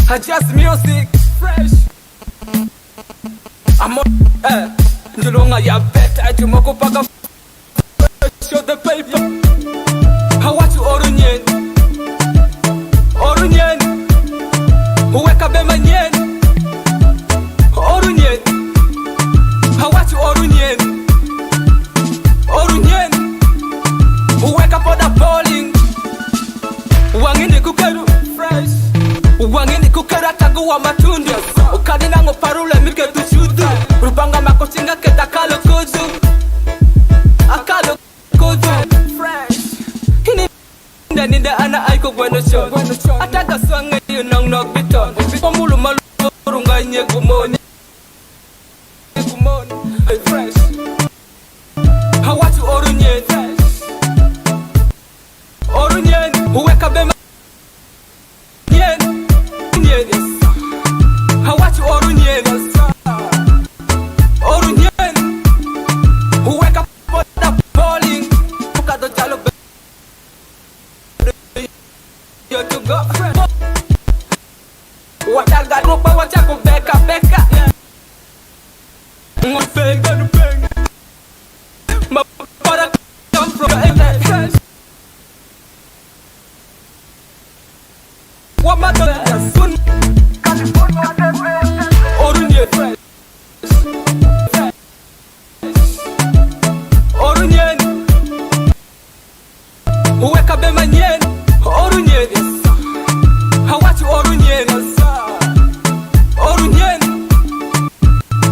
I just music fresh. I'm on Julonga ya beta Jumoko paka show the paper. How what you orunyen Orunyen Uweka bema nyen Orunyen How what you orunyen Orunyen Uweka poda bowling Wangini kukeru fresh Wangini kukera tagu wa matundu Ukadina ngoparule mike tuchudu Rubanga makochinga keta kalo kudu Akalo kudu fresh Hini Nida ana aiko gweno shon Ataka swanga yu nong nok biton Pomulu malu runga nye kumoni Hey fresh Hawatu orunyen Orunyen Uweka bema Nyen Nyen Hawatu orunyen Orunyen Uweka poda bowling Ukado jalo yo to go Wataga rupa wataku beka beka Mwafega nupeng Mapara come from the Wamado sun Orunye fresh Orunyen Uweka bema nyen Orunyen Hawatu orunyen Orunyen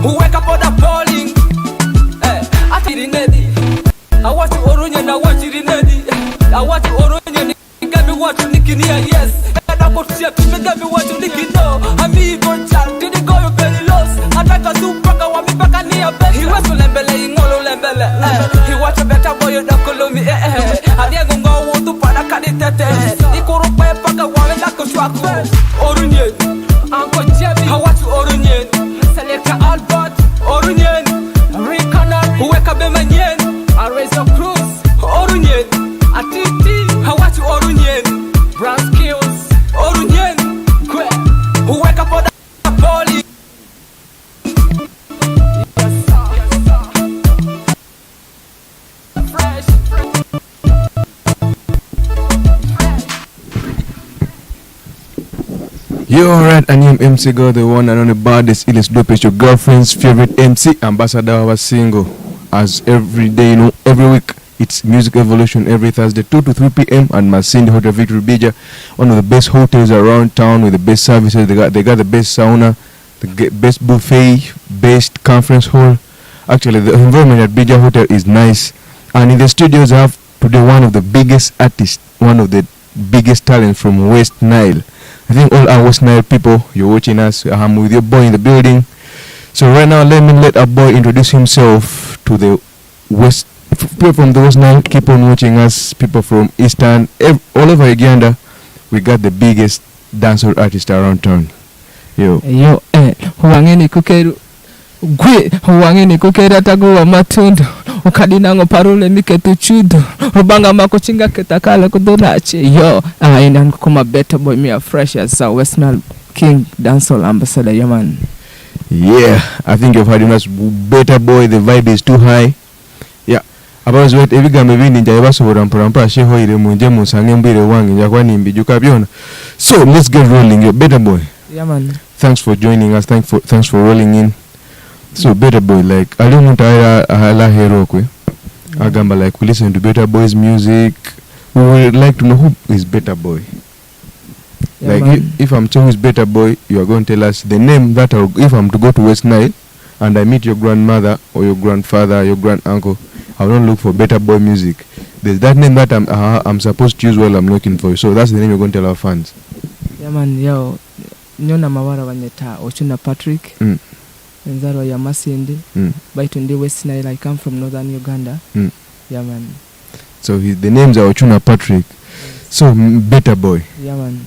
Uweka poda bowling Atiri nedi Hawatu orunyen na wajiri nedi Hawatu orunyen Gami watu nikinia yes Eda kotia tumegami watu nikino Amigo chan Didi goyo very lost Ataka supaka wamipaka niya besi Hiwesu lembele ingolo lembele Hiwacha beta boyo dakolomi Adiego ngo wutu pada kaditete Ikurupe paka wawe lako chwaku Orunyen Anko Jebby Hawatu orunyen Selecta Albert Orunyen Rikanan Uweka bema nyen Arezo Cruz Orunyen Atiti Hawatu orunyen Brown skills Orunyen Kwe Uweka poda boli Yes sir Fresh Yo, alright, I am MC Go, the one and only baddest, illest, dopest, your girlfriend's favorite MC, ambassador of a single. As every day, you know, every week, it's Music Evolution every Thursday, 2 to 3 p.m. at Masindi Hotel Victory Bija, one of the best hotels around town with the best services. They got the best sauna, the best buffet, best conference hall. Actually, the environment at Bija Hotel is nice. And in the studios, I have today one of the biggest artists, one of the biggest talents from West Nile. I think all our West Nile people, you're watching us. I'm with your boy in the building. So right now, let our boy introduce himself to the West. People from the West Nile, keep on watching us. People from Eastern, all over Uganda, we got the biggest dancehall artist around town. Yo, Huangeni kukeru Gwe, huangeni kukera tagu wa matundu Ukadina ngoparule mike tuchudu Rubanga makochinga ketakala kudonache Yo, ina nkuma better boy me a fresh as a West Nile King dancehall ambassador, yeah man. Yeah, I think you've heard him as better boy, the vibe is too high. Yeah, about what eviga mevini njaibaso rampa sheho ile munje musange mbire wangi njakwa mbijuka byona. So, let's get rolling, yo better boy. Yeah man. Thanks for joining us. Thanks for rolling in. So better boy, like I don't want to ala hero kwe. Agamba like we listen to Better Boy's music. We would like to know who is Better Boy. Yeah, like if I'm telling who is Better Boy, you are going to tell us the name that if I'm to go to West Nile and I meet your grandmother or your grandfather, your grand uncle, I will not look for Better Boy music. There's that name that I'm supposed to use while I'm looking for you. So that's the name you're going to tell our fans. Yeah man, yo. Nyona mawara wanyeta Ochuna Patrick. Nzarwa ya Masindi. Baitundi West Nile. I come from northern Uganda. Yeah man. So the names are Ochuna Patrick. Yes. So Better Boy. Yeah man.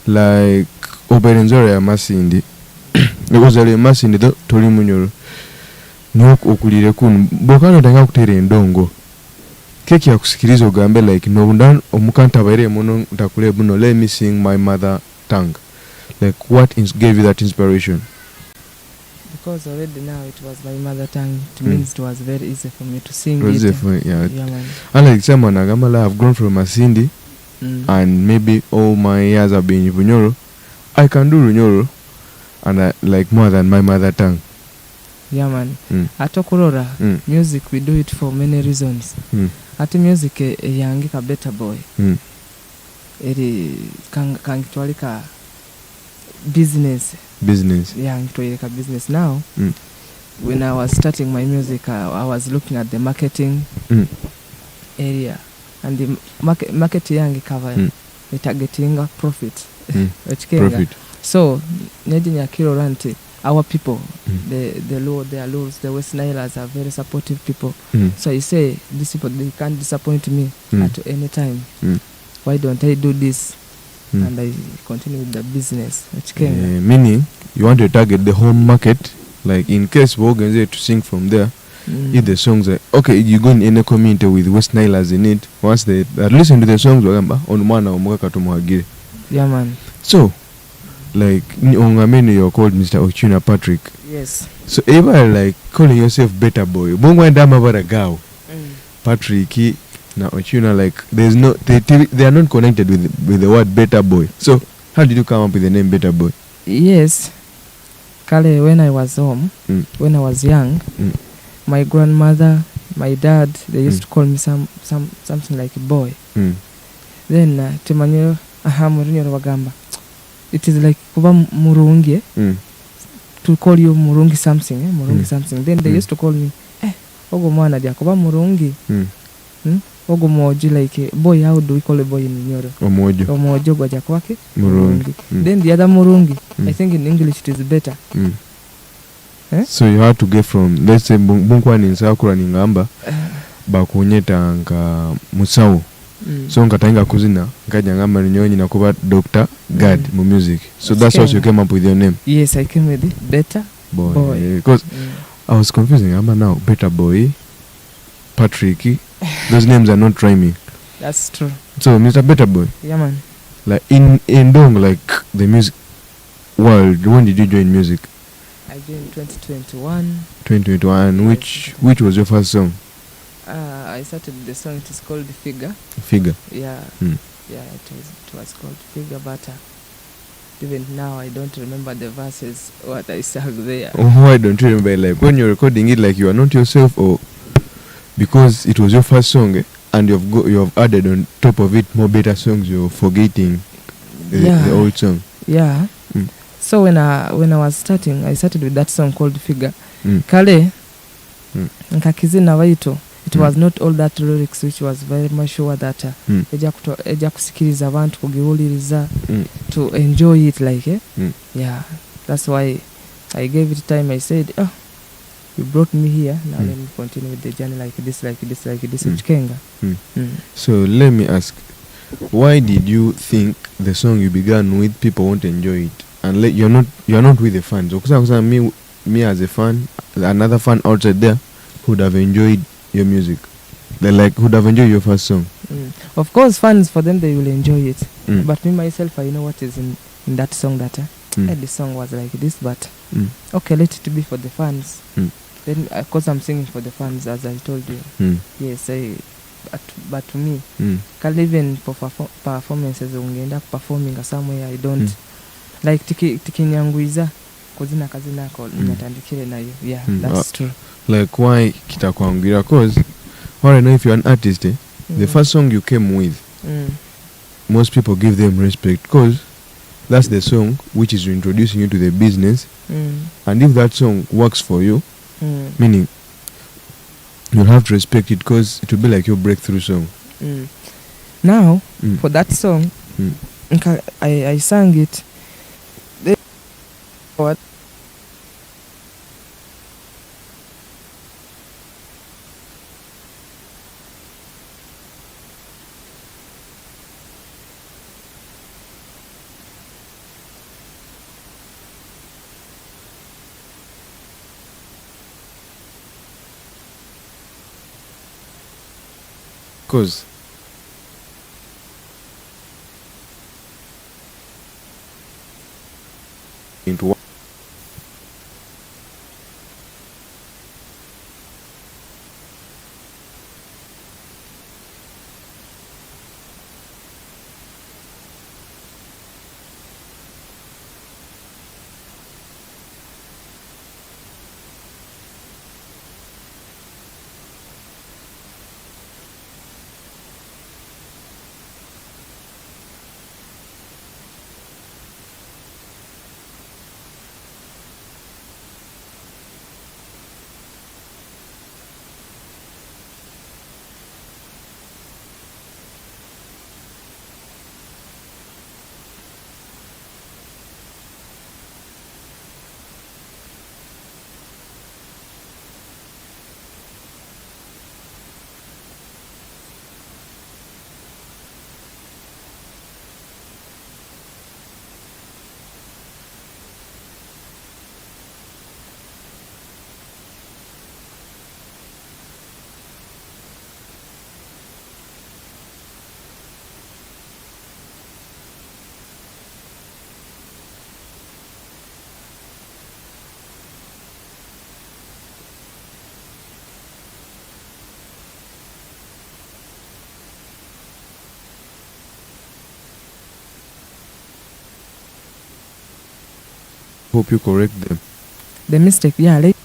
Like Oberenzora ya Masindi. It was a Masindi do tori munyoro. Nok okulire kun. Bokano tanga kutere ndongo. Keki ya kusikiliza ugambe like no undan omukanta bare mono ntakule buno let me sing my mother tongue. Like, what gave you that inspiration? Because already now it was my mother tongue. It means it was very easy for me to sing Was it. it for, yeah. Yeah, man. And like someone Agamala, I've grown from Masindi, and maybe all my years have been in Bunyoro. I can do Runyoro, and I like more than my mother tongue. Yeah, man. At Okurora, music, we do it for many reasons. At music, yangika better boy. Eri kangitwalika business. Yeah, ngitwalika business. Now, when I was starting my music, I was looking at the marketing area, and the market yangi cover targeting profit. Profit. So, Nedinya Kiroranti, our people, the Lords, the West Nilers are very supportive people. So I say, these people, they can't disappoint me at any time. Why don't I do this? And I continue with the business. Meaning, you want to target the home market, like in case we're going to sing from there. If the songs are okay, you go in any community with West Nilers in it. Once they listen to the songs, yeah, man. So, like, you're called Mr. Ochuna Patrick. Yes. So, ever like calling yourself Better Boy. Bongo and Damabara Patrick, now Ochuna, like, there's no, they are not connected with the word Better Boy. So, how did you come up with the name Better Boy? Yes. Kale, when I was home, when I was young, my grandmother, my dad, they used to call me something like a boy. Then, Timanyo, Wagamba. It is like kuba murungi, to call you murungi something, murungi something. Then they used to call me, ogo mwana dia kuba murungi. Ogo moji, like boy. How do we call a boy in Nyoro? Omojo gwaja kwake murungi. Then the other murungi, I think in English it is better. So you had to get from, let's say Bunkwani Nsakura Ningamba bakunyeta nka Musau. So nkatainga kuzina nkaja ngamba nyonyi na kuba Dr. God mu music. So that's how you came up with your name. Yes, I came with it. Better Boy. Because I was confusing. I'm now Better Boy, Patrick. Those names are not rhyming. That's true. So Mr. Better Boy. Yeah, man. Like in Dong, like the music world, when did you join music? I joined 2021. 2021. Yes. Which was your first song? I started the song. It is called Figure. Yeah. Yeah, it was called Figure, but even now I don't remember the verses what I sang there. Why don't you remember? Like when you're recording it, like you are not yourself, or because it was your first song, and you have added on top of it more better songs. You're forgetting the old song. Yeah. So when I was starting, I started with that song called Figure. Kale nkakizina waito. It was not all that lyrics, which was very much sure that eja kusikiriza abantu kugiwuliriza to enjoy it, like yeah. That's why I gave it time. I said, you brought me here, now let me continue with the journey like this. So let me ask, why did you think the song you began with people won't enjoy it, and you're not with the fans? Because me as a fan, another fan outside there would have enjoyed your music, they would have enjoyed your first song. Of course, fans, for them, they will enjoy it. But me myself, I know what is in that song, that the song was like this, but okay, let it be for the fans. Then of course I'm singing for the fans, as I told you. Yes, but to me, can't even for performances ungeenda performing somewhere, I don't like tikinyanguiza kuzina kazina ko natandikire na you. Yeah, that's true. Like why kitakwangira? Cause what I know, if you're an artist, the first song you came with, most people give them respect, because that's the song which is introducing you to the business. And if that song works for you, meaning you'll have to respect it, because it will be like your breakthrough song. Now for that song, I sang it. What? Cause into one. Hope you correct them. The mistake, yeah, like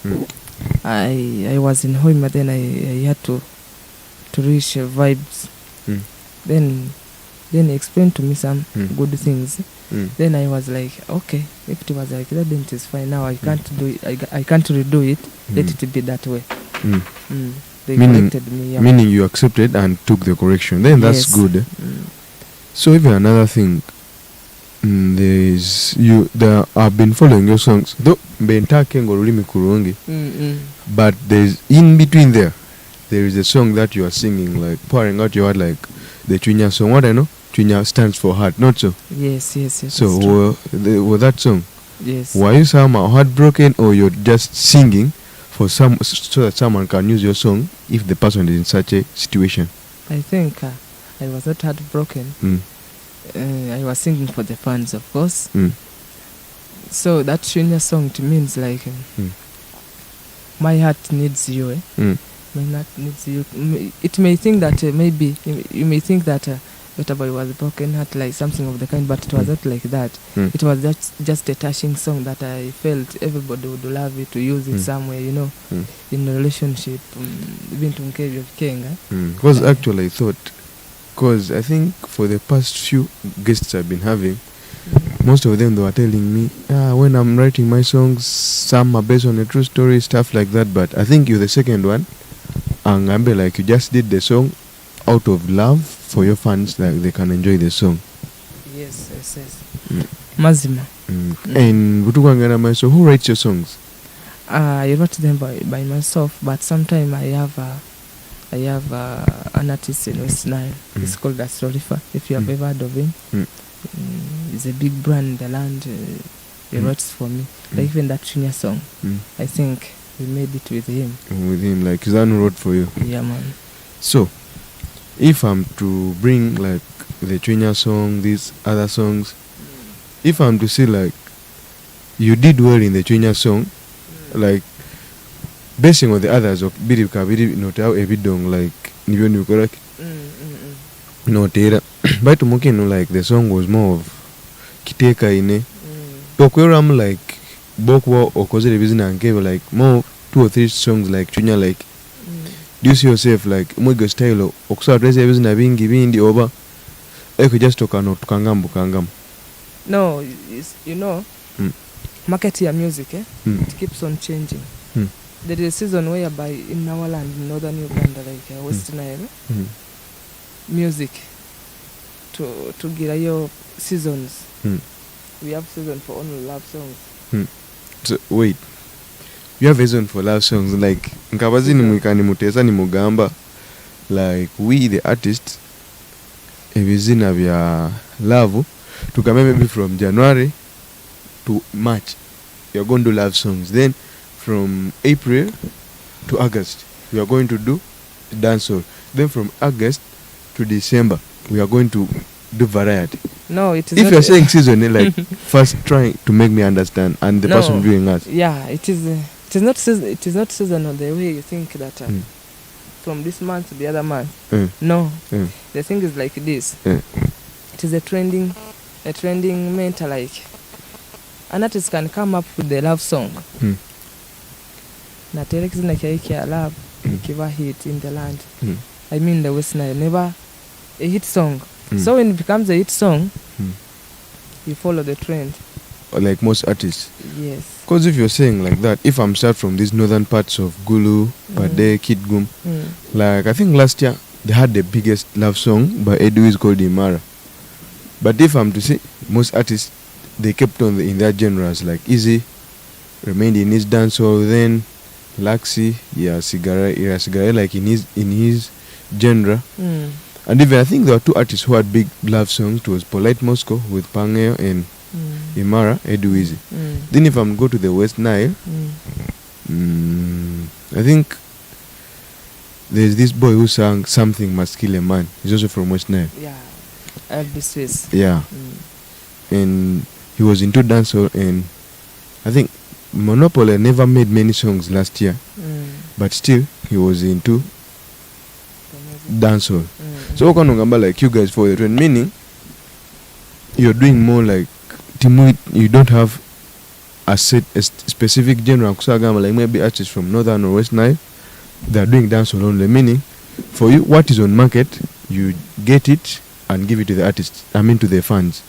Mm. I was in Hoima, then I had to reach vibes. Mm. Then he explained to me some Mm. good things. Mm. Then I was like, okay, if it was like that, then it is fine. Now I can't do it. I can't redo it. Let Mm. it be that way. Mm. They Meaning- corrected me. Yeah. Meaning you accepted and took the correction. Then that's Yes. good. Mm. So even another thing, I've been following your songs. Though Bentake ngolulimi kurungi, but there's in between there is a song that you are singing, like pouring out your heart, like the Twinya song. What I know, Twinya stands for heart, not so. Yes. So that's true. with that song, Yes. were you somehow heartbroken, or you're just singing for so that someone can use your song if the person is in such a situation? I think I was not heartbroken. Mm. I was singing for the fans, of course. Mm. So that Shunya song to me is like, my heart needs you. Mm. My heart needs you. It may think that maybe you may think that Better Boy was broken heart, like something of the kind, but it was not like that. Mm. It was just a touching song that I felt everybody would love it, to use it somewhere, in a relationship, even to encourage of Kenga. Because actually I thought, because I think for the past few guests I've been having, most of them, they were telling me, when I'm writing my songs, some are based on a true story, stuff like that. But I think you're the second one, and I'm like, you just did the song out of love for your fans, like they can enjoy the song. Yes. Mazima. And Butukwangana, so who writes your songs? I wrote them by myself, but sometimes I have an artist in West Nile. It's called Astrolifa. If you have ever heard of him, it's a big brand in the land. He writes for me. Like even that Chunya song, I think we made it with him. With him, like Zanu wrote for you. Yeah, man. So, if I'm to bring like the Chunya song, these other songs, if I'm to say like you did well in the Chunya song, like basing on the others of biri kabiri notao ebidong, like nibyo nibikora notera but mukino, like the song was more of kiteka ine okweram, like bokwa okozere bizina nkebe, like more 2 or 3 songs like Chunya, like do you see yourself like mwigo style okusaba twese bizina bingi bindi oba eko just okano tukangambu? No, market ya music, it keeps on changing. There is a season whereby in our land, in northern Uganda, like West Nile, music to get your seasons. We have season for only love songs. So wait, you have a season for love songs, like nkabazini mwikani mutesa ni mugamba, like we the artists ebizina bya love tukame maybe from January to March we are going to do love songs, then from April to August we are going to do dancehall, then from August to December we are going to do variety. No, it is If not. you're saying season, like first trying to make me understand, and the No. person viewing us. Yeah, it is. It is not. It is not seasonal the way you think that from this month to the other month. No, the thing is like this. It is a trending mental, like an artist can come up with the love song. Na telek zina kia love kiva hit in the land. I mean the West Nile, never a hit song. So when it becomes a hit song, you follow the trend. Like most artists. Yes. Because if you're saying like that, if I'm start from these northern parts of Gulu, Pade, Kitgum, like I think last year they had the biggest love song by Edu called Imara. But if I'm to say most artists, they kept on in their genres, like Easy remained in his dancehall, then Laxi, Sigare, like in his genre. And even I think there were two artists who had big love songs. It was Polite Moscow with Pangeo and Imara, Edu Easy. Then if I'm go to the West Nile, I think there's this boy who sang Something Must Kill a Man. He's also from West Nile. Yeah, Elvis Swiss. Yeah. And he was into dancehall, and I think Monopoly never made many songs last year, but still he was into dancehall. So what kind of number like you guys for the trend? Meaning you're doing more like Timu, you don't have a specific genre. Like maybe artists from Northern or West Nile, they're doing dancehall only. Meaning for you, what is on market, you get it and give it to the artists. I mean to the fans.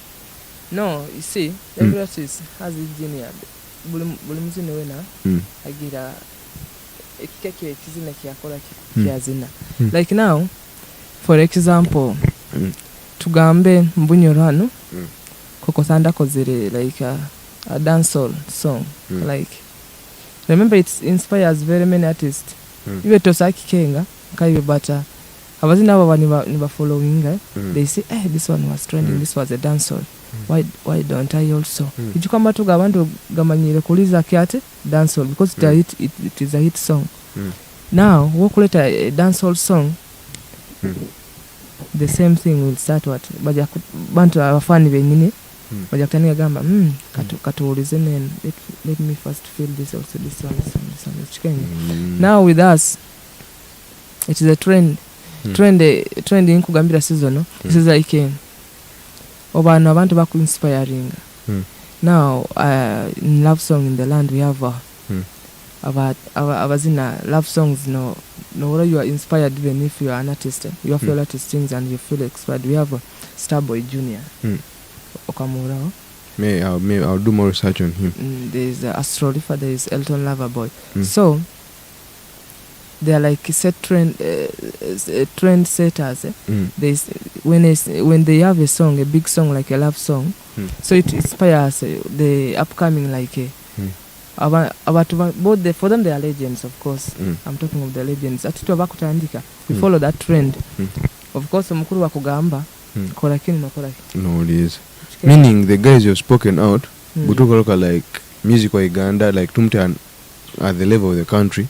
No, you see, every artist has his genre. Bulimuzine wena agira ekike ekizina kyakola kyazina. Like now, for example, tugambe Mbunyoro hano Kokosanda kozere like a dancehall song. Like remember, it inspires very many artists. Iwe Tosaki Kenga kaiwe bata abazina aba niba following. They say, this one was trending, this was a dancehall. Why don't I also? If you come to Gabanto Gamanyire Kuliza Kiate, dancehall, because it is a hit song. Now, walk later a dancehall song, the same thing will start what? Baja Bantu our funny venini, Bajakania Gamba, Katurizin, let me first feel this also, this one. Now with us, it is a trend in Kugambira season, no? This is like Obana abantu baku inspiring. Now in love song in the land we have abazina love songs no you are inspired even if you are an artist. You have your artist things and you feel inspired. We have Starboy Junior. Okamura. I'll do more research on him. There is Astro Rifa, there is Elton Loverboy. So they are like set trend setters. When they have a song, a big song like a love song, so it inspires the upcoming like both for them they are legends, of course. I'm talking of the legends. We follow that trend. Of course, mukuru wa kugamba kola kini no kola. No, it is. Meaning the guys you've spoken out, butuka like music wa Uganda, like tumte at the level of the country.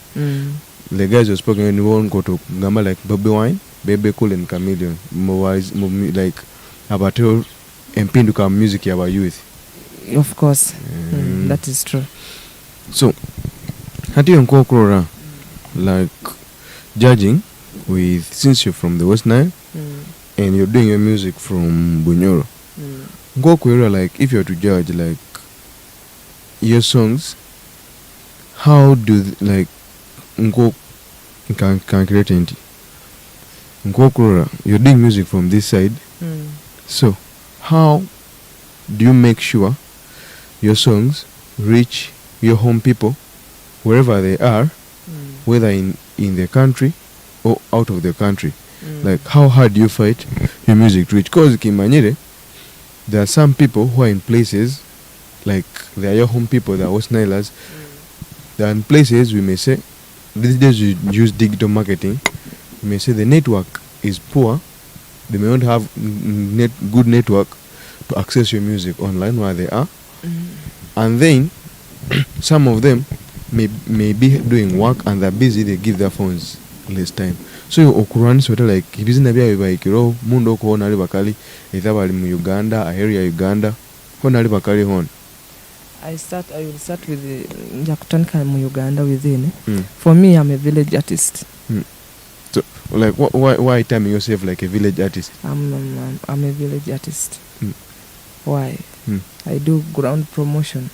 The guys you've spoken, you won't go to Gamba like Bobby Wine, Baby Cool and Chameleon. More like about your empinduka music about youth. Of course, that is true. So, hati yonkokora like judging with, since you're from the West Nile and you're doing your music from Bunyoro. Ngokwera, like if you're to judge like your songs, how do like Nko can create anything. Nkokura, you're doing music from this side. So, how do you make sure your songs reach your home people, wherever they are, whether in the country or out of the country? Like, how hard do you fight your music to reach? Because Kimanyere, there are some people who are in places, like they are your home people, they are West Nilers. They are in places, we may say, these days you use digital marketing, you may say the network is poor, they may not have good network to access your music online where they are. And then some of them may be doing work and they're busy, they give their phones less time. so okulwani sote like ibizina byayo baikiro mundo okuona ali bakali either bali mu Uganda area Uganda hona ali bakali hona. I will start with Njakutandika mu Uganda within. For me, I'm a village artist. So like why term yourself like a village artist? I'm a village artist. Why? I do ground promotion.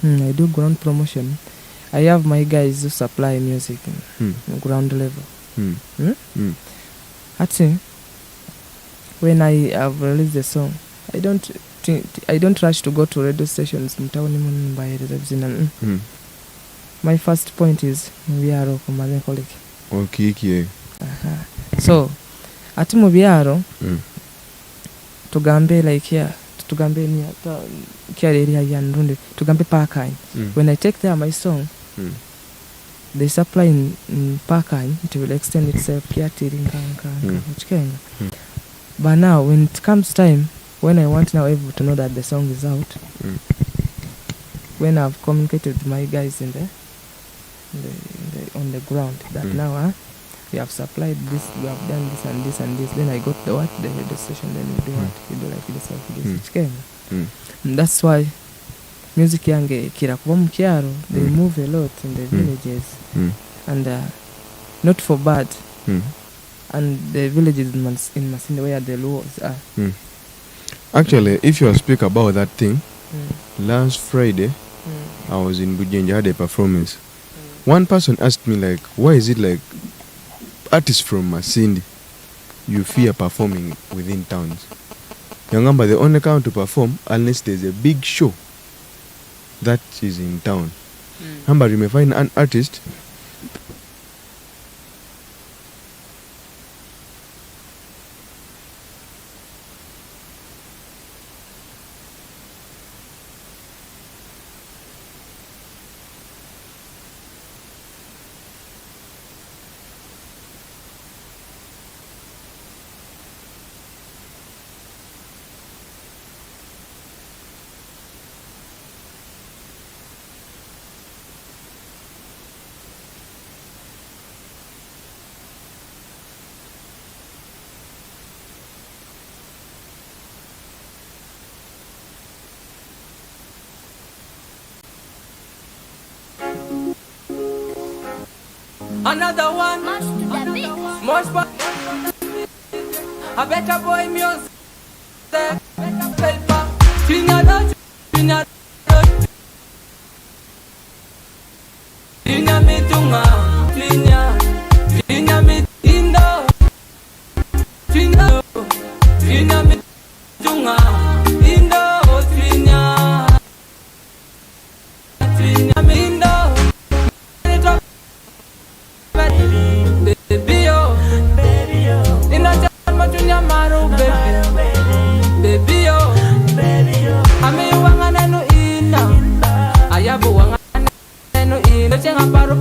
I do ground promotion. I have my guys who supply music in ground level. Actually, when I have released the song, I don't rush to go to radio stations. My first point is mubyaro kumaze koleki. Okay. So ati mubyaro tugambe like here tugambe ni kia area ya Nrundi tugambe Parkine. When I take there my song, they supply in Parkine, it will extend itself here to Chikenga. But now when it comes time, when I want now everyone to know that the song is out, when I've communicated with my guys in on the ground that now we have supplied this, we have done this and this and this, then I got the radio station, then we do what we do like this and that's why music yange kira kuba mukyaro, they move a lot in the villages and not for bad, and the villages in Masinde where the laws are. Actually, if you speak about that thing, last Friday I was in Bujenja, had a performance. One person asked me like, why is it like artists from Masinde you fear performing within towns? Yangamba, they only come to perform unless there's a big show that is in town. But you may find an artist another one, most a better boy music, paper, Tina mitunga, Tina mitindo, Tina mitunga, Indo, Tina mindo.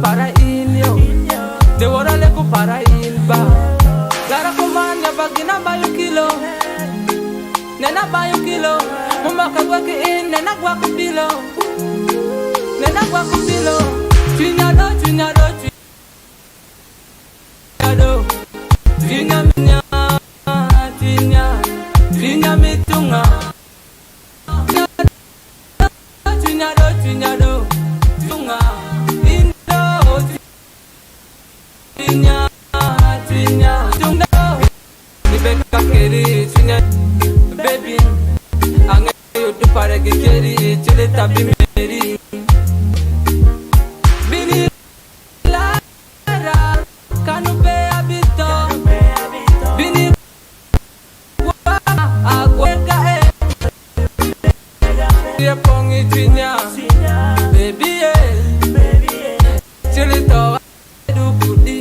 Para inyo, de worale ku para inba. Gara kumanya bagina bayo kilo, nena bayo kilo. Mama kagwa ki in, nena gwa ku pilo, nena gwa ku pilo. Chinyado, chinyado, chinyado, chinyaminya, chinya mitunga. Chinyado, chinyado, tunga. Baby, I'm going to para que queri, chile tabi meri. Bini la canube habito, bini wa agueka e pongi chinya, baby chile to do budi.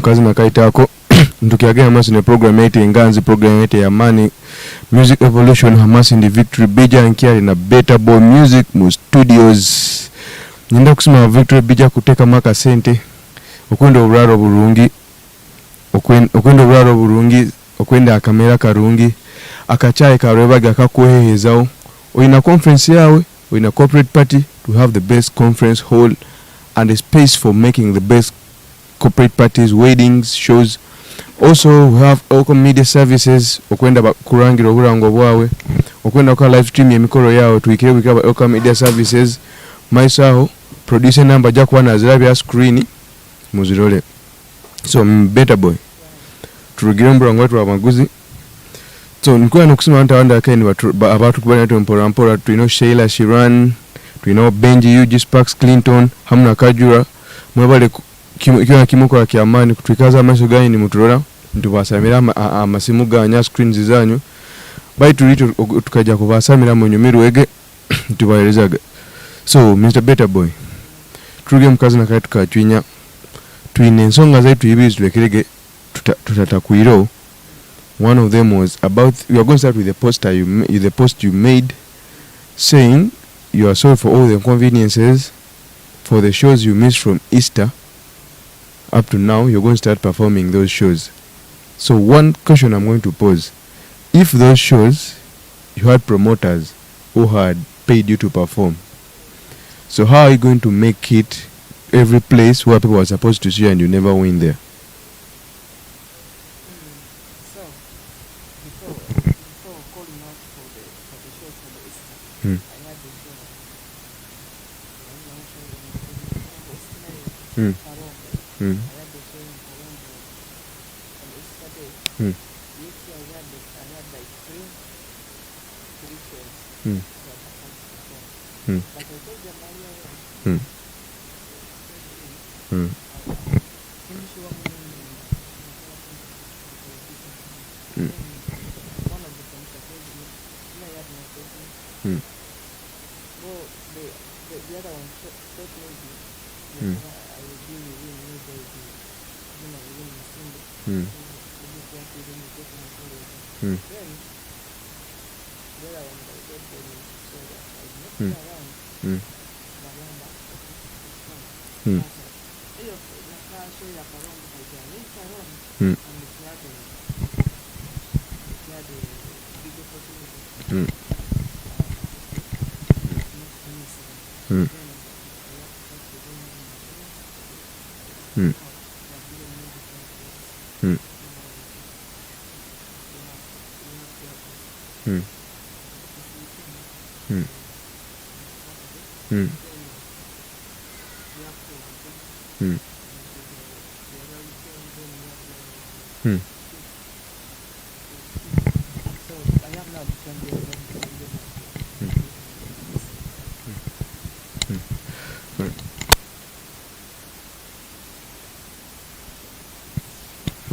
mkazina kaitako ntukiagea hamasi ne program yete nganzi program yete ya Money Music Evolution hamasi ndi Victory Bija nkiari na Better Boy Music mu studios. Ninda kusema Victory Bija kuteka maka sente okwenda oburaro burungi okwenda akamera karungi akachaye karebaga akakuhehezao oina conference yawe oina corporate party to have the best conference hall and a space for making the best corporate parties, weddings, shows. Also we have Elkem media services okwenda kurangira oburango bwawe okwenda kwa live stream emikoro yawe tuikire bikaba Elkem media services maisaho producer number jakwa na zirabya screen muzirole. So Better Boy turugire mburango watu abaguzi. So nikuwa nukusema wanda akaini abantu kubana tu mpora tu Sheila Shiran, tu Benji Yuji Sparks Clinton hamna kajura mwebale kiwa kimukora kiamani kutwikaza amaso gani ni muturora ntubasamira amasimu ganya screens zanyu baitu rito tukaja kubasamira mu nyumiruwege tubayerezaga. So Mr. Better Boy turuge mkazi na kaitu kachwinya twine nsonga zaitu ibizi tulekerege tutatakuiro. One of them was about, we are going to start with the post you made saying you are sorry for all the inconveniences for the shows you missed from Easter up to now. You're going to start performing those shows. So one question I'm going to pose, if those shows you had promoters who had paid you to perform, so how are you going to make it every place where people are supposed to see you and you never win there?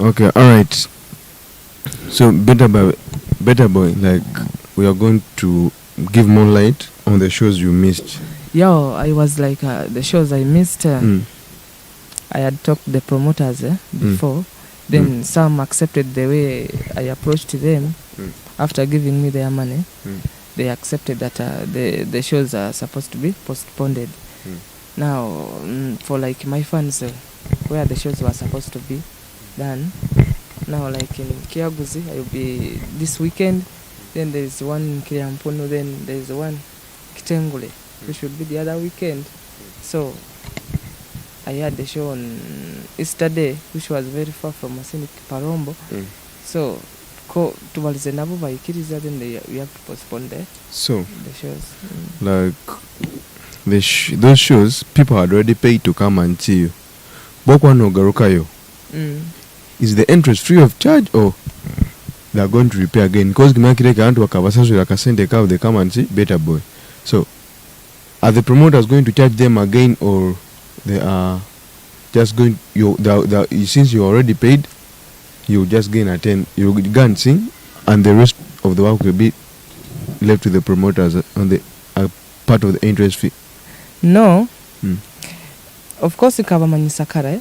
Okay, all right. So Better Boy, like we are going to give more light on the shows you missed. Yo, I was like the shows I missed. I had talked to the promoters before. Then some accepted the way I approached them. After giving me their money, they accepted that the shows are supposed to be postponed. Now, for like my fans, where the shows were supposed to be done, now like in Kiaguzi, I will be this weekend. Then there is one in Kiriampono. Then there is one Kitengule, which will be the other weekend. So I had the show on Easter Day, which was very far from Masini Parombo. So tubalize nabo bayikiriza, then we have to postpone the shows. Like those shows, people had already paid to come and see you. Bokwano garukayo. Is the entrance free of charge or they are going to repair again? Because Gimakireka and Wakabasasu Lakasente Cow, they come and see Better Boy. So are the promoters going to charge them again, or they are just going since you already paid, you just gain attend, you go and sing, and the rest of the work will be left to the promoters on the part of the entrance fee? No. Of course, nkabamanyisa kara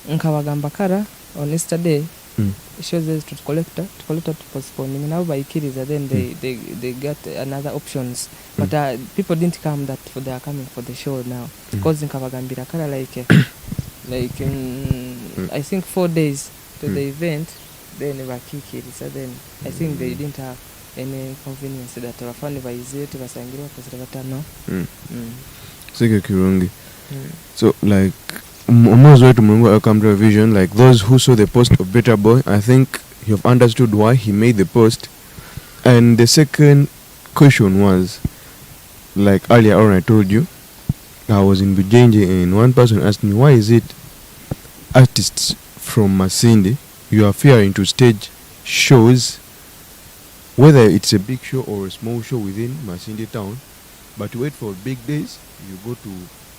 nkabagamba kara on yesterday. Mm. Shows us to collect to postpone. Now by Kiriza, then they got another options. But people didn't come that they are coming for the show now. Because in Kavagambira, kind of like I think 4 days to the event, then they were Kiriza. Then I think they didn't have any convenience that wafani vaizete vasangirwa kuzira batano. Sike kirungi. So like most way to Mungu Elkem Vision, like those who saw the post of Better Boy, I think you've understood why he made the post. And the second question was, like earlier on I told you, I was in Bujenje and one person asked me, why is it artists from Masindi, you are fearing to stage shows, whether it's a big show or a small show within Masindi town, but wait for big days, you go to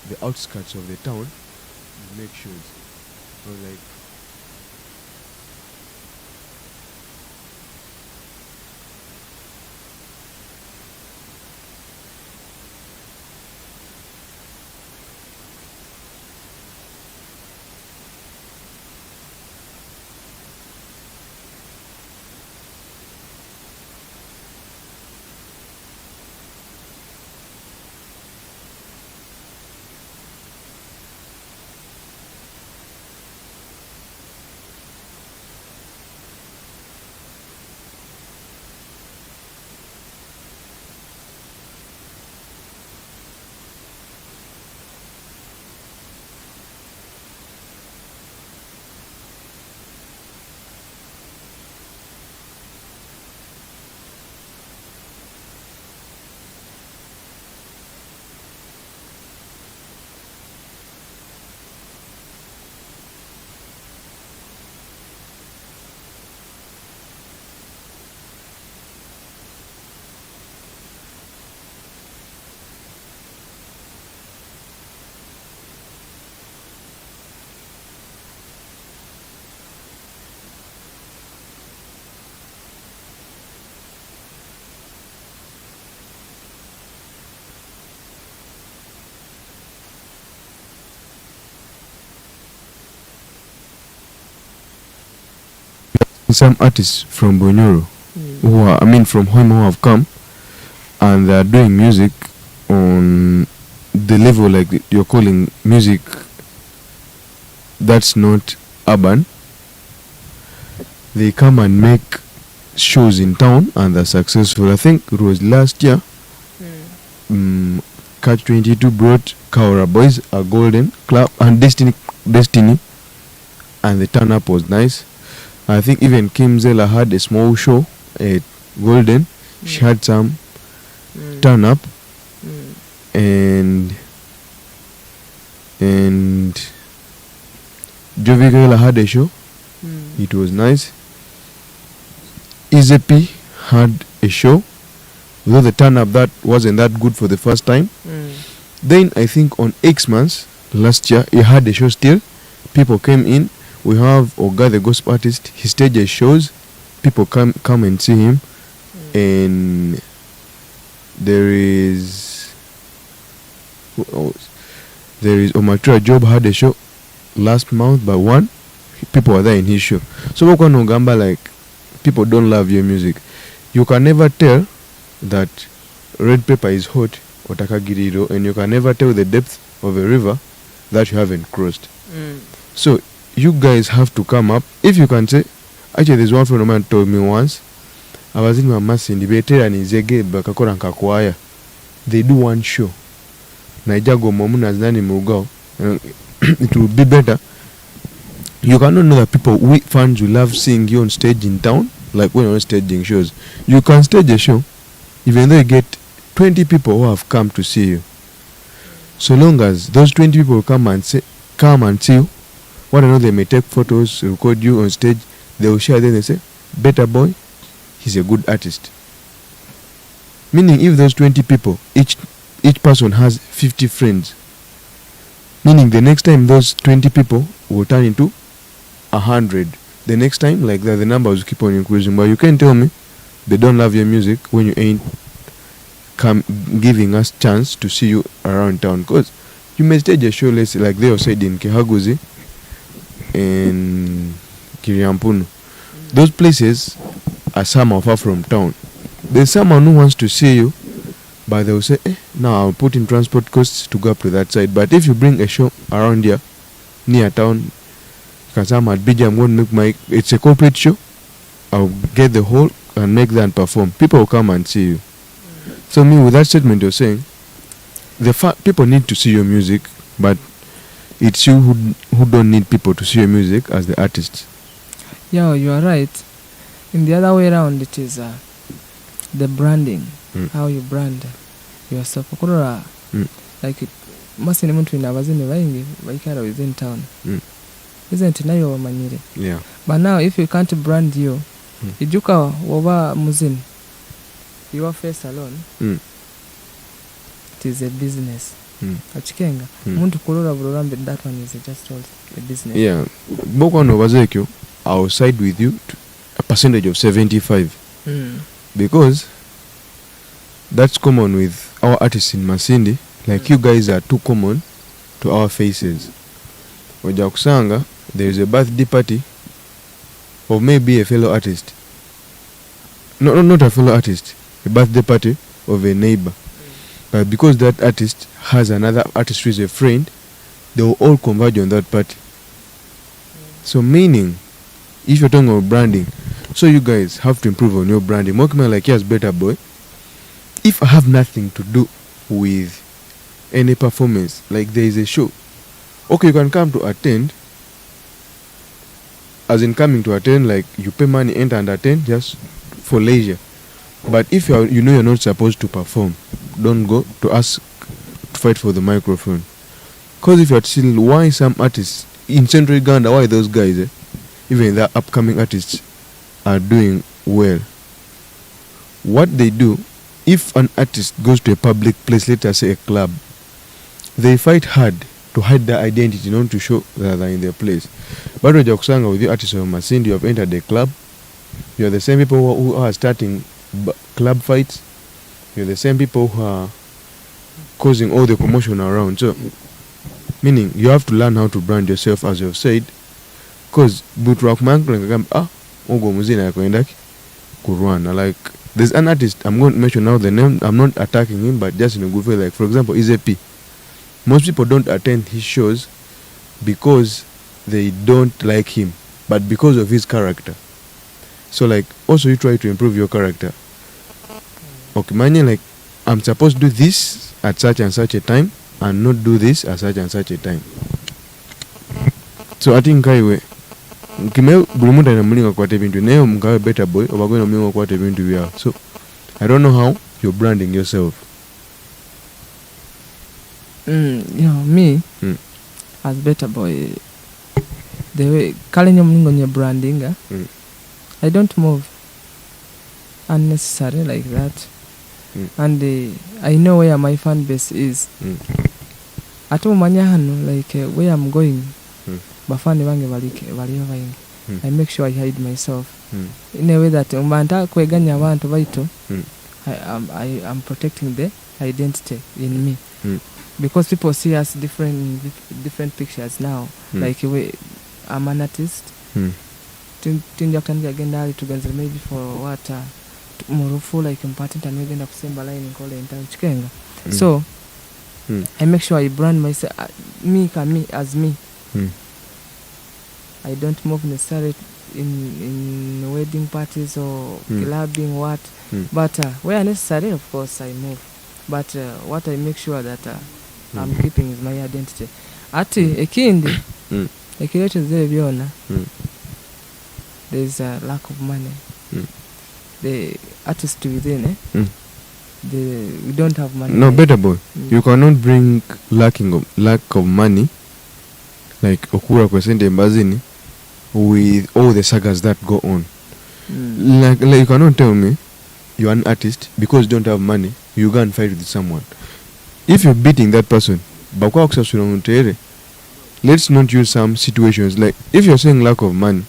the outskirts of the town, you make shows. I was like, some artists from Bonyoro who are, I mean from home, who have come and they are doing music on the level like you're calling music that's not urban. They come and make shows in town and they're successful. I think it was last year Catch 22 brought Kaura Boys, a Golden Club, and Destiny, and the turn up was nice. I think even Kim Zela had a small show at Golden. She had some turn up, and Jovigela had a show. It was nice. Izepi had a show, though the turn up that wasn't that good for the first time. Then I think on X months last year he had a show still. People came in. We have Oga the gospel artist. He stages shows. People come and see him. And there is Omatura Job had a show last month by one. People were there in his show. So Wako Gamba, like, people don't love your music. You can never tell that red pepper is hot or takagiriro, and you can never tell the depth of a river that you haven't crossed. So you guys have to come up. If you can say, actually there's one friend of mine told me once, I was in my Masindi Betera and Izege Bakakora and Kakwaya. They do one show. Naijago Momuna Znani Mugao. It will be better. You cannot know that people, fans will love seeing you on stage in town, like when you're on staging shows. You can stage a show, even though you get 20 people who have come to see you. So long as those 20 people come and see you, what I know, they may take photos, record you on stage, they will share, then they say, Better Boy, he's a good artist. Meaning if those 20 people, each person has 50 friends, meaning the next time those 20 people will turn into 100. The next time, like that, the numbers keep on increasing. But you can't tell me they don't love your music when you ain't giving us chance to see you around town. Because you may stage a show, let's say, like they said in Kehaguzi, and Kiriampunu. Those places are somehow far from town. There's someone who wants to see you, but they will say, now I'll put in transport costs to go up to that side. But if you bring a show around here, near town, because I'm at BJ, I'm going to make it's a corporate show, I'll get the whole and make that and perform. People will come and see you. So me, with that statement you're saying, people need to see your music, but it's you who don't need people to see your music as the artist. Yeah, you are right. In the other way around, it is the branding, how you brand yourself. Like it must be muntu inabazini baingi baikara within town. Isn't nayo manyire. Yeah. But now if you can't brand you, ijuka woba muzini, your face alone, it is a business. Achikenga muntu kulora burambe, that one is just a business. Yeah. Boko no bazekyo, I'll side with you to a percentage of 75. Because that's common with our artists in Masindi. Like you guys are too common to our faces. Oja kusanga, there is a birthday party of maybe a fellow artist. No, not a fellow artist. A birthday party of a neighbor. But because that artist has another artist who is a friend, they will all converge on that party. So meaning, if you're talking about branding, so you guys have to improve on your branding. Mokima like yes, better boy. If I have nothing to do with any performance, like there is a show, okay, you can come to attend. As in coming to attend, like you pay money, enter and attend just for leisure. But if you know you're not supposed to perform, don't go to ask to fight for the microphone. Because if you're still, why some artists in Central Uganda, why those guys, even the upcoming artists, are doing well? What they do, if an artist goes to a public place, let us say a club, they fight hard to hide their identity, not to show that they're in their place. But with the artists of Masindi, you have entered the club, you're the same people who are starting club fights, you're the same people who are causing all the commotion around. So, meaning you have to learn how to brand yourself, as you've said, because like there's an artist, I'm going to mention now the name, I'm not attacking him, but just in a good way. Like for example, Izepi. Most people don't attend his shows because they don't like him, but because of his character. So like also you try to improve your character. Okay, meaning like I'm supposed to do this at such and such a time and not do this at such and such a time. So I think kaiwe kime bulumunta na mulinga kwa tebintu nayo mkawe better boy obagwe na mulinga kwa tebintu bya. So I don't know how you're branding yourself. Me as better boy, the way calling on your branding, I don't move unnecessary like that. And I know where my fan base is. Atu manyahano like where I'm going. Bafani bange baliyo bayingi. I make sure I hide myself in a way that umbanta kweganya abantu baito. I am protecting the identity in me. Because people see us different pictures now. Like I'm an artist. Tinja can agenda together maybe for what Murufu like important and we're gonna kusemba line in call and chikenga. So I make sure I brand myself me as me. I don't move necessarily in wedding parties or clubbing but where necessary of course I move. But what I make sure that I'm keeping is my identity. Ati ekindi ekireto zile byona there's a lack of money. The artist within we don't have money. No, better boy. You cannot bring lack of money like Okura Kwesende Mbazini with all the sagas that go on. Like you cannot tell me you're an artist because you don't have money, you go and fight with someone. If you're beating that person, let's not use some situations like if you're saying lack of money,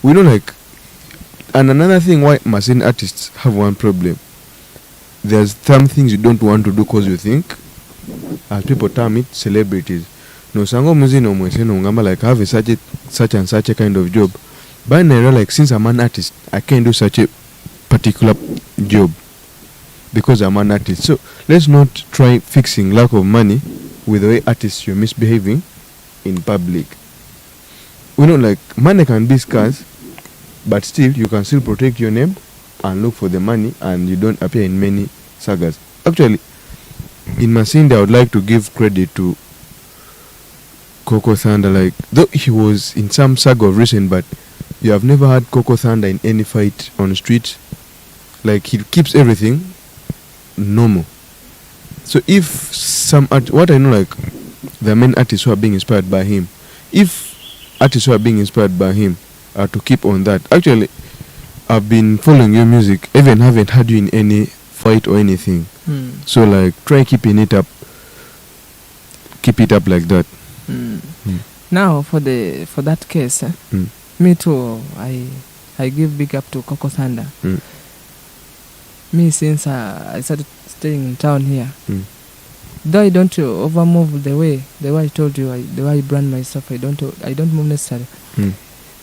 we don't like. And another thing why Masin artists have one problem. There's some things you don't want to do because you think, as people term it, celebrities. No, sango muzino mweseno ngamba like have such and such a kind of job, But now, like, since I'm an artist, I can't do such a particular job because I'm an artist. So let's not try fixing lack of money with the way artists you're misbehaving in public. We know, like, money can be scarce, but still you can still protect your name and look for the money, and you don't appear in many sagas. Actually, in Masinde, I would like to give credit to Coco Thunder. Like, though he was in some saga of recent, but you have never had Coco Thunder in any fight on the street. Like, he keeps everything normal. So if some what I know, like, the main artists who are being inspired by him, if artists who are being inspired by him are to keep on that. Actually, I've been following your music, even haven't had you in any fight or anything. So, like, try keeping it up. Keep it up like that. Now for that case, me too, I give big up to Coco Thunder. Me, since I started staying in town here, though I don't over move the way I told you, the way I brand myself, I don't move necessarily.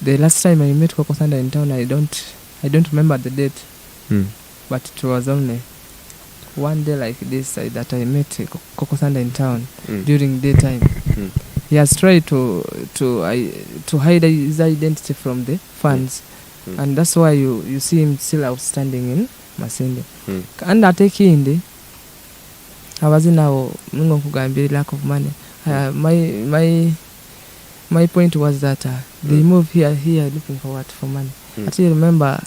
The last time I met Coco Thunder in town, I don't remember the date, but it was only one day like this that I met Coco Thunder in town during daytime. He has tried to hide his identity from the fans, and that's why you see him still outstanding in Masinde. And I take in I was in our lack of money. My point was that they move here looking for what? For money. Actually, remember,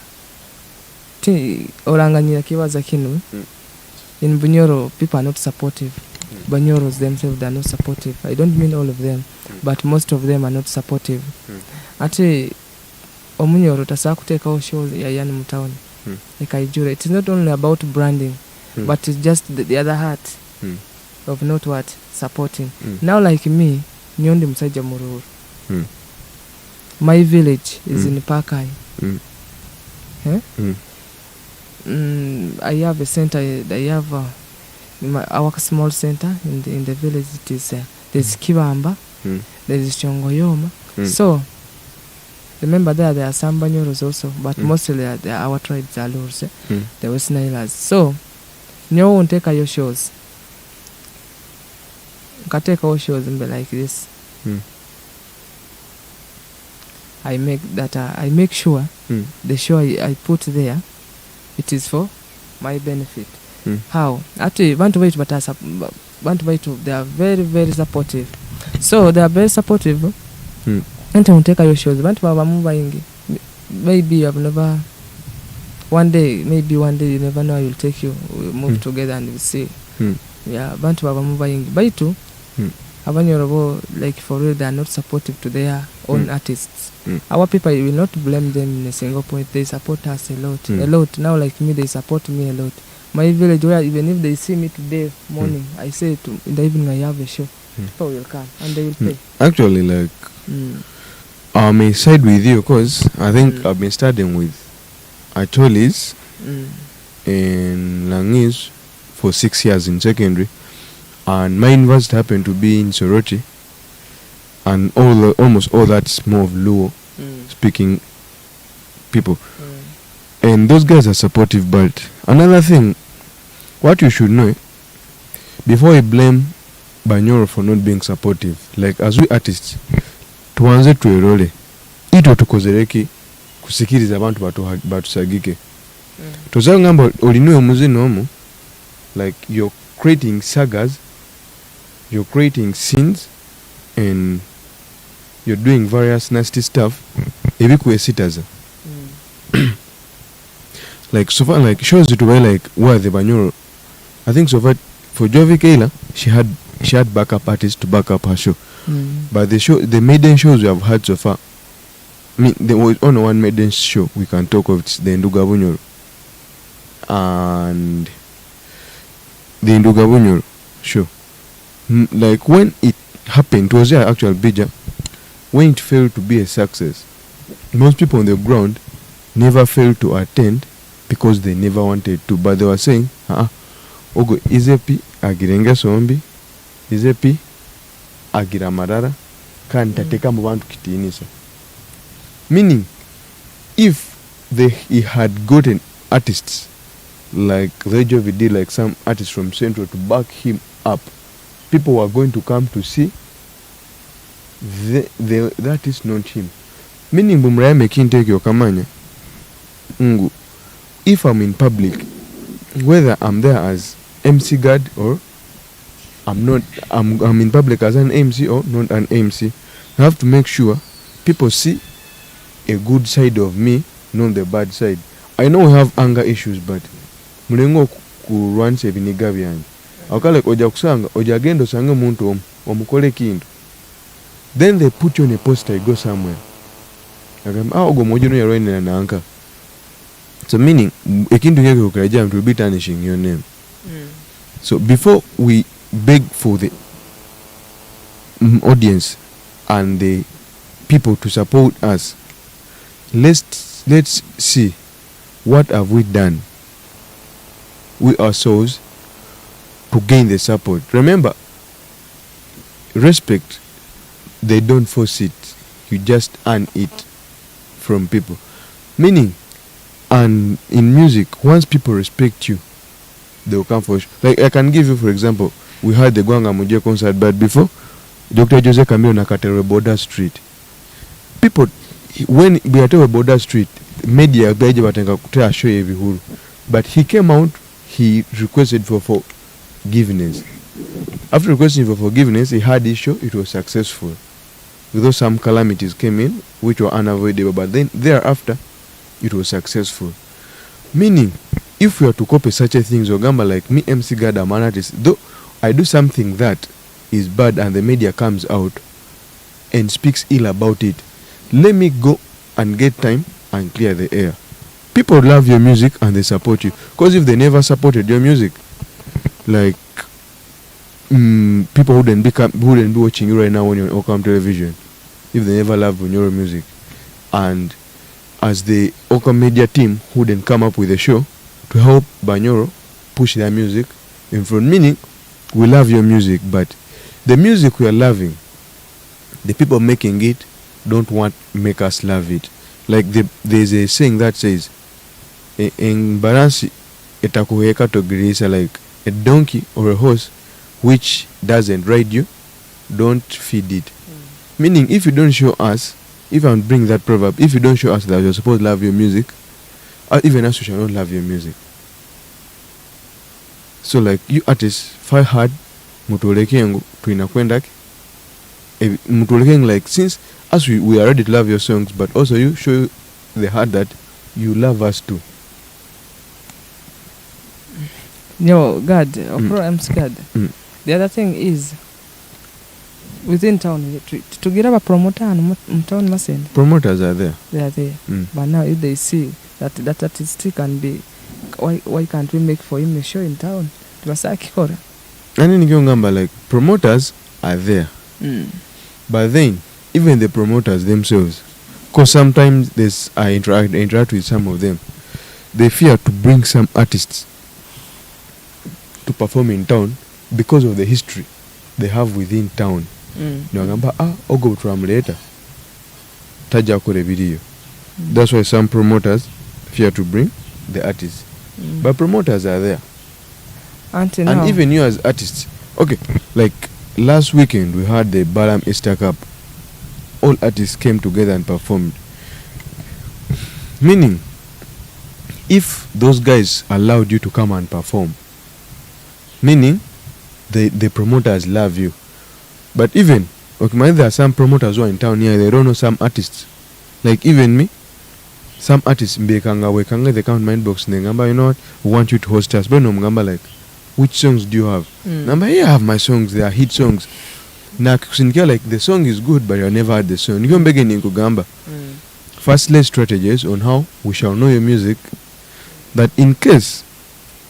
Oranganya Kiwaza Kinu, in Bunyoro, people are not supportive. Banyoros themselves, they are not supportive. I don't mean all of them, but most of them are not supportive. Actually, Omunyoro tasaku take our shows ya yani mtaoni. Ikaijure. It is not only about branding, but it's just the other heart of not what? Supporting. Now, like me, Nyondi Msaja Mururu. My village is in Pakai. I have a center. I have our small center in the village. It is there's Kibamba, there is Chongoyoma. So remember there are some Banyoros also, but mostly our tribes are Lurs, the West Nileers. So no one take your shows. Can take our shows and be like this. I make sure the show I put there, it is for my benefit. How? Actually, want to wait, but they are very, very supportive. So they are very supportive. And to take your shows. Maybe I've never. One day you never know. I will take you. We'll move together and we'll see. Yeah, bantu baba moving. By two. Abanyorobo, like, for real, they are not supportive to their own artists. Our people, you will not blame them in a single point. They support us a lot. Now, like me, they support me a lot. My village, where even if they see me today morning, I say in the evening I have a show. People will come and they will pay. Actually, like, I may side with you because I think I've been studying with Atolis in Langis for 6 years in secondary. And my university happened to be in Soroti, and almost all that's more of Luo speaking people, and those guys are supportive. But another thing, what you should know, before you blame Banyoro for not being supportive, like, as we artists, tuanze tuerole ito tukozereki kusikiriza abantu batusagike tozanga ngamba oliniwe muzino omu, like, you're creating sagas, you're creating scenes, and you're doing various nasty stuff. Ebikuwe sitaza. Like, so far, like, shows it where, like, where the Banyoro, I think so far for Jovi Kayla, she had backup artists to back up her show. But the maiden shows we have had so far, I mean, there was only one maiden show we can talk of. It's the Nduga Bunyoro. And the Nduga Bunyoro show. Like, when it happened, it was their actual bija. When it failed to be a success, most people on the ground never failed to attend because they never wanted to. But they were saying, Ogo, izepi agirenga sombi, izepi agira marara, kan tateka mu bantu kitinisa. Meaning, if he had gotten artists like Rejovi did, like some artists from Central to back him up, people were going to come to see that is not him. Meaning Bumraya making take your kamanya. If I'm in public, whether I'm there as MC guard or I'm not, I'm in public as an MC or not an MC, I have to make sure people see a good side of me, not the bad side. I know we have anger issues, but mulengo kurwanse biniga byange akale oja kusanga oja gendo sange muntu omukole kintu, then they put you on a poster, you go somewhere agamba ogo mojo no yarwene na anka. So meaning ekintu ngeke ukiraja will be tarnishing your name. So before we beg for the audience and the people to support us, let's see what have we done, we ourselves, to gain the support. Remember, respect, they don't force it, you just earn it from people. Meaning, and in music, once people respect you, they will come for you. Like I can give you, for example, we had the Gwanga Muje concert, but before Dr. Jose Camilo Nakatere Border Street, people, when we are talking Border Street, media show every, but he came out, he requested for forgiveness. After requesting for forgiveness, he had his show, it was successful. Though some calamities came in, which were unavoidable, but then thereafter, it was successful. Meaning, if we are to copy such a things, Ogamba like me, MC God, I'm an artist, though I do something that is bad and the media comes out and speaks ill about it, let me go and get time and clear the air. People love your music and they support you. Because if they never supported your music, like people wouldn't be watching you right now on your Elkem television if they never loved your music. And as the Elkem media team wouldn't come up with a show to help Banyoro push their music in front. Meaning, we love your music, but the music we are loving, the people making it don't want make us love it. Like there's a saying that says, in Baransi, etakuheka to grisa, like a donkey or a horse which doesn't ride you, don't feed it. Meaning, if you don't show us, if I bring that proverb, if you don't show us that you're supposed to love your music, even us we shall not love your music. So like you artists, fight hard, mutoleke yangu tuinakwenda mutoleke, like since as we are ready to love your songs, but also you show the heart that you love us too. No, God, MC God. The other thing is, within town, to get up a promoter and town mustn't. Promoters are there. They are there. But now if they see that artistic can be, why can't we make for him a show in town? And in like promoters are there. But then, even the promoters themselves, because sometimes I interact with some of them, they fear to bring some artists to perform in town because of the history they have within town. Ogo tramleta taja kore video. That's why some promoters fear to bring the artists. But promoters are there. And even you as artists, okay, like last weekend we had the Balam Easter Cup. All artists came together and performed. Meaning, if those guys allowed you to come and perform, meaning the promoters love you. But even, okay, there are some promoters who are in town here, they don't know some artists. Like even me, some artists, they come my inbox, you know what, we want you to host us. But no, like, which songs do you have? Number, yeah, I have my songs, they are hit songs. Now, like the song is good, but you never heard the song. You can begin in Kugamba. Firstly, strategies on how we shall know your music. That in case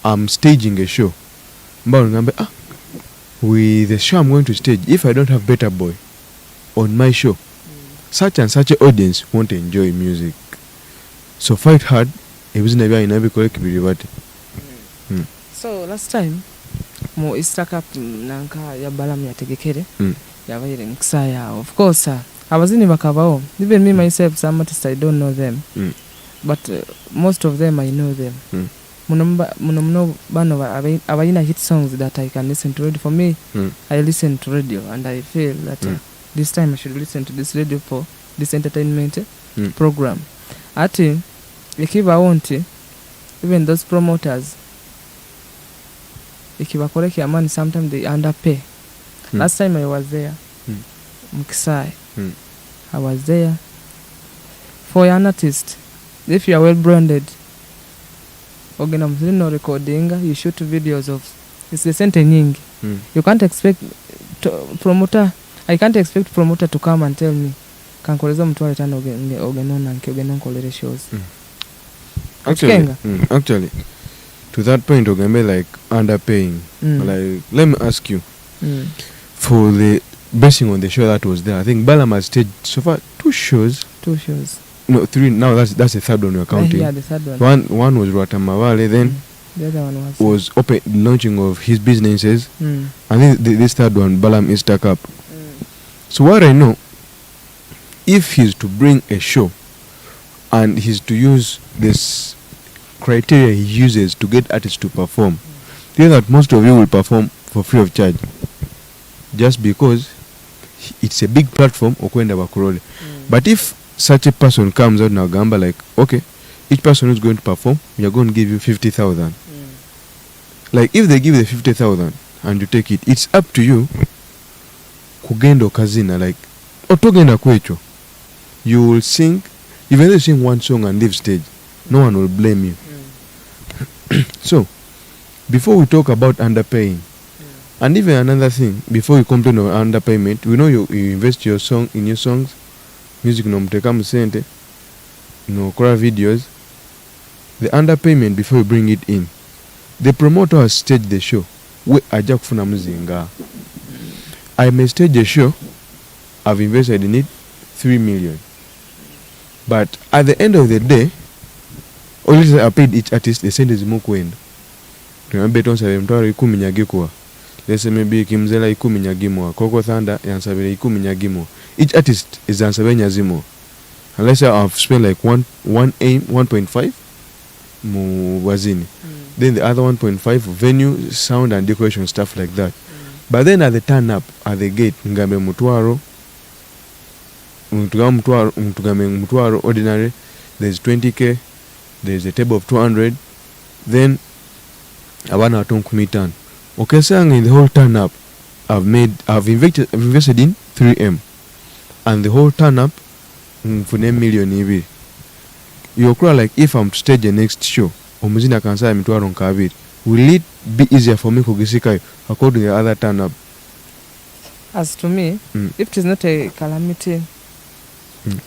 I'm staging a show, with the show I'm going to stage, if I don't have Better Boy on my show, such and such an audience won't enjoy music. So fight hard. So last time, mo Easter Cup nanka ya Balam yategekere yabaire nkisaya. Of course, abazini bakabao. Even me myself, some artists I don't know them. but most of them I know them. Muno bano abayina hit songs that I can listen to radio. For me, I listen to radio and I feel that this time I should listen to this radio for this entertainment program. Ati ikiba wonti, even those promoters, ikiba koreki amani, sometimes they underpay. Last time I was there, Mukisai, I was there. For an artist, if you are well branded, no recording, you shoot videos of it's the sente nyingi. You can't expect I can't expect promoter to come and tell me kankoleza mtu tano ogenona nkiogena nkolere shows. Actually to that point ogembe like underpaying. Like let me ask you, for the basing on the show that was there, I think Balam has staged so far two shows. No, 3. Now that's the third one you're counting. Yeah, the third one. One was Ratamavale, then the other one was open launching of his businesses, and then this third one, Balam is stuck up. So what I know, if he's to bring a show, and he's to use this criteria he uses to get artists to perform, you know that most of you will perform for free of charge, just because it's a big platform. Okwenda bakurole. But if such a person comes out now, gamba like, okay, each person who's going to perform, we are going to give you 50,000. Like if they give the 50,000 and you take it, it's up to you. Kugendo kazina, like otogenda kwecho. You will sing, even though you sing one song and leave stage, no one will blame you. So, before we talk about underpaying, and even another thing, before you complain of underpayment, we know you invest your song in your songs. Music no mteka musente, no kora videos. The underpayment before you bring it in, the promoter has staged the show. We aja kufuna muzinga. I may stage a show, I've invested in it 3 million, but at the end of the day, only I paid each artist the same as mukwenda. Remember tonsa mtwaro 10 nyagikwa. Let's say maybe Kimzela 10 nyagimwa, Coco Thunder yansabire 10 nyagimwa. Each artist is answering Yazimo. Unless I've spent like 1.5 wazini. Then the other 1.5 venue, sound and decoration, stuff like that. But then at the turn up, at the gate, ngambe mutwaro ordinary, there's 20k, there's a table of 200, then abana atonkumitan. Okay, saying in the whole turn up, I've invested in 3M. And the whole turn up for 9 million EV. You're like, if I'm to stage the next show, omuzina kansa mitwaro nkabiri, will it be easier for me kugisika according to the other turn up? As to me, if it is not a calamity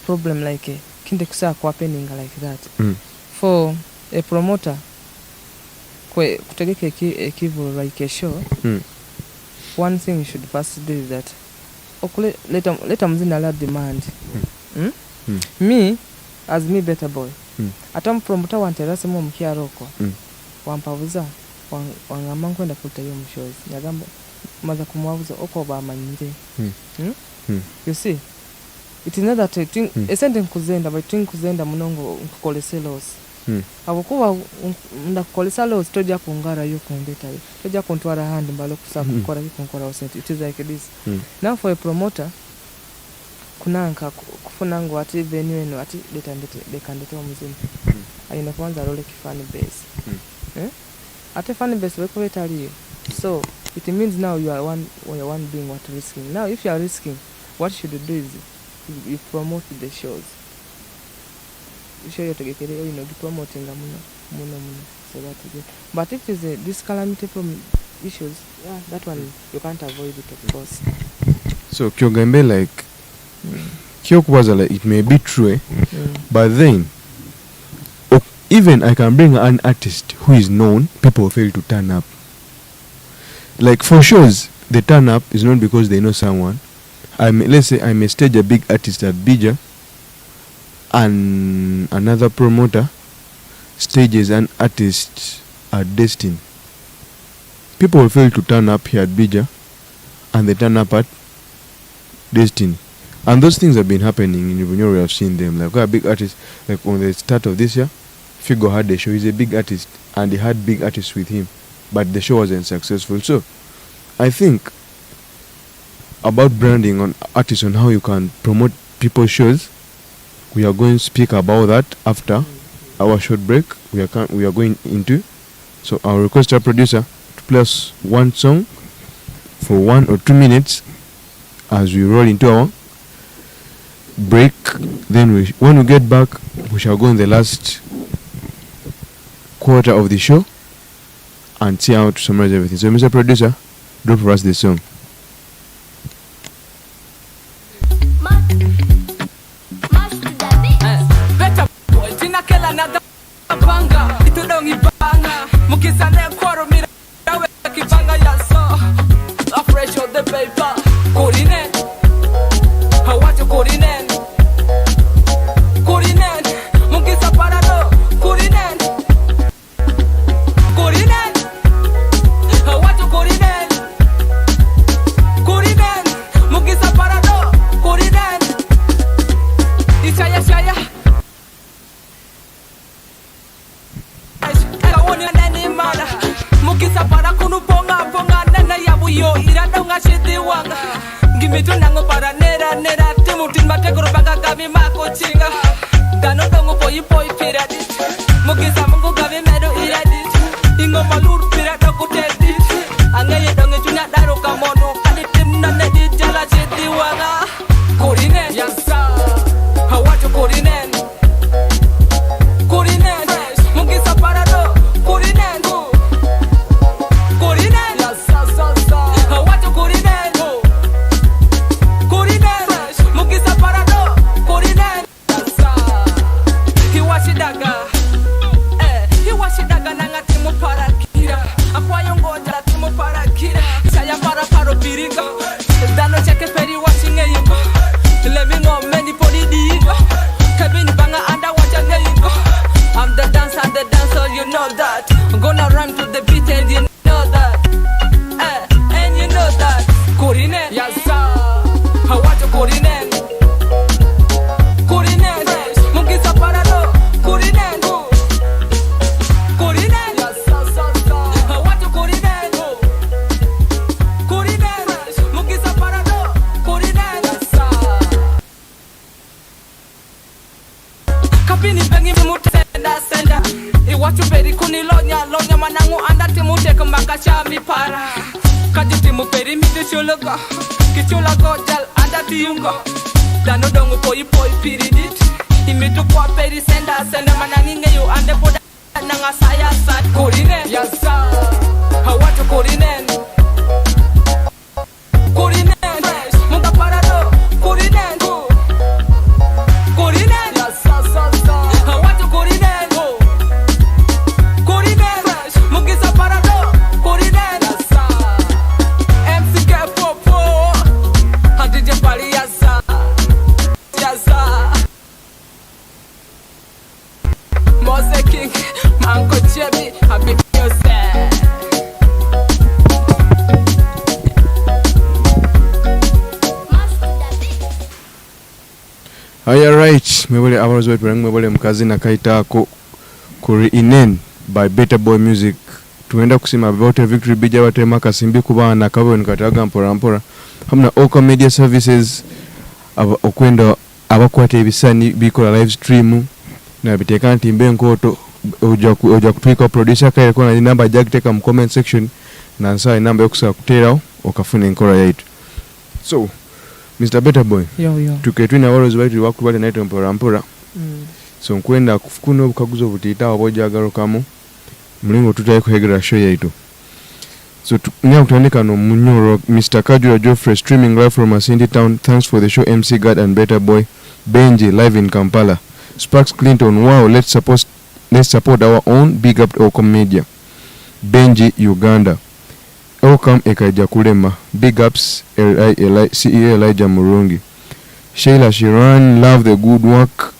problem like a kindekusa happening like that, for a promoter kutegeka ekivu like a show, one thing you should first do is that let mzina la demand. Me as me better boy, atam promoter wanterase mu mkyaroko wampavuza wangamba nkwenda kuta yo mushozi yagamba maza kumwavuza oko bamanyire. You see, it is not that I think esente nkuzenda, but think kuzenda munongo nkukolese loss. Abukuba ndakukolesa loss tojja kungara yo kundeta yo tojja kontwara hand mbalo kusaba kukora kikonkora osente. It is like this. Now for a promoter kunanka kufunango ati venue eno ati dekandete omuzini ayina kwanza role kifani base. Ate funny base weko betaliyo. So it means now you are one doing what risking. Now if you are risking, what should you do is you promote the shows. You show your tegekere, you know, promoting muno. So that is it. But if it's this calamity from issues, yeah, that one you can't avoid it, of course. So Kyogembe like Kyokuwaza, like it may be true, but then even I can bring an artist who is known, people fail to turn up. Like for shows, they turn up is not because they know someone. Let's say I may stage a big artist at Bija, and another promoter stages an artist at Destin. People will fail to turn up here at Bija, and they turn up at Destin. And those things have been happening in Bunyoro. I've seen them. Like, a big artist, like on the start of this year, Figo had the show. He's a big artist, and he had big artists with him, but the show wasn't successful. So, I think about branding on artists, on how you can promote people's shows. We are going to speak about that after our short break. We are going into. So I'll request our producer to play us one song for 1 or 2 minutes as we roll into our break. Then when we get back, we shall go in the last quarter of the show and see how to summarize everything. So Mr. Producer, drop for us the song. Mebole hours wait rang mebole mkazi na kaita ko kuri inen by Better Boy Music. Tuenda kusema about Victory bija watema kasimbi kuba na kabo nkataga mpora hamna Elkem Media Services okwenda abakwate ebisani bikola live stream na bitekanti mbenkoto oja kutwika producer kale kwa na namba jagiteka mu comment section na nsa namba yokusa kutera okafuna enkora yaitu. So Mr. Better Boy, tuketwina waro zwaiti wakubali naito mpora. So nkwenda kufukuna obukaguzo butita abojagalo kamo mlingo tutaye kuhegera show yaitu. So nya kutandika no Munyoro Mr. Kajura Geoffrey streaming live from Masindi Town. Thanks for the show MC God and Better Boy. Benji live in Kampala. Sparks Clinton, wow, let's support our own. Big up Elkem Media. Benji Uganda. Elkem Ekaja Kulema. Big ups CEO Elijah Murungi. Sheila Shiran, love the good work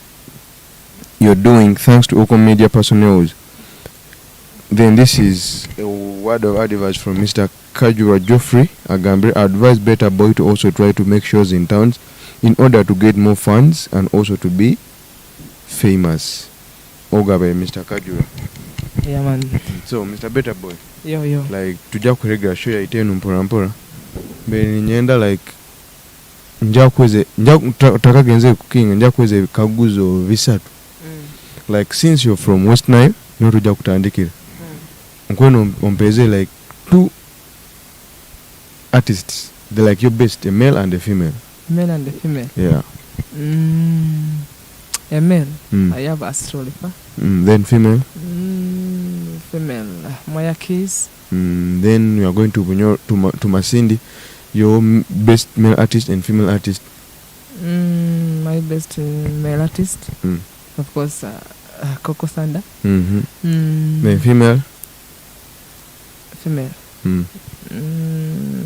you're doing. Thanks to Elkem Media personnel. Then this is a word of advice from Mr. Kajura Geoffrey Agambre. Advise Better Boy to also try to make shows in towns in order to get more funds and also to be famous. Oga by Mr. Kajura. Yeah, man. So, Mr. Better Boy, Yo. like tujja kuregera show yaite eno mpora mbere nyenda like nja takagenze kukinga nja kweze kaguzo bisatu. Like since you're from West Nile no tujja kutandikira nkweno ompeze like two artists, they're like your best, a male and a female. Male and a female. Yeah. A male. I have Astrolifa. Then female. Female. Maya Keys. Then we are going to Bunyoro, to Masindi, your best male artist and female artist. My best male artist. Of course, Coco Thunder. Then female. Female.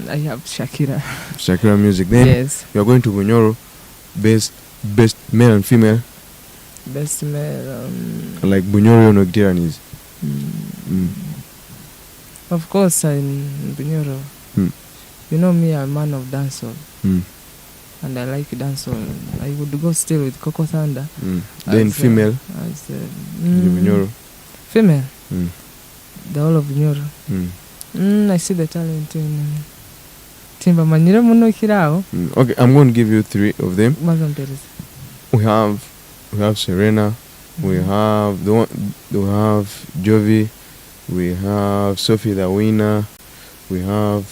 I have Shakira. Shakira music. Then yes. We are going to Bunyoro, best male and female. Best male. Like Bunyoro no Gitiranis. Of course, in Bunyoro. You know me, I'm a man of dancehall. And I like dancehall. I would go still with Coco Thunder. Then female. Bunyoro. Female. The whole of Bunyoro. I see the talent in Timba Manira Muno Kirao. Okay, I'm going to give you three of them. We have Serena. We have we have Jovi. We have Sophie the Winner. We have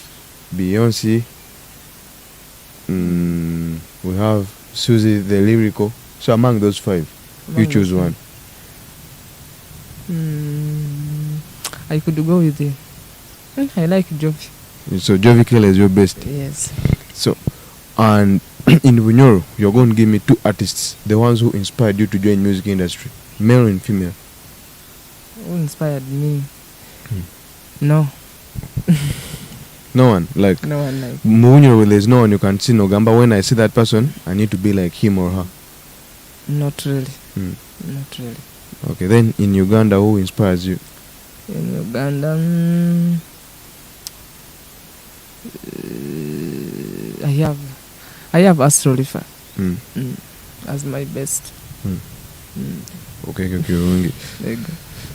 Beyonce. We have Susie the Lyrical. So among those five, you choose one. I could go with you. I like Jovi. So Jovi Kela is your best. Yes. So, and in Bunyoro, you're going to give me two artists, the ones who inspired you to join music industry, male and female. Who inspired me? No. No one, like. No one like. Bunyoro, there's no one you can see. No gamba. When I see that person, I need to be like him or her. Not really. Not really. Okay, then in Uganda, who inspires you? In Uganda, I have Astrolifa as my best. Okay.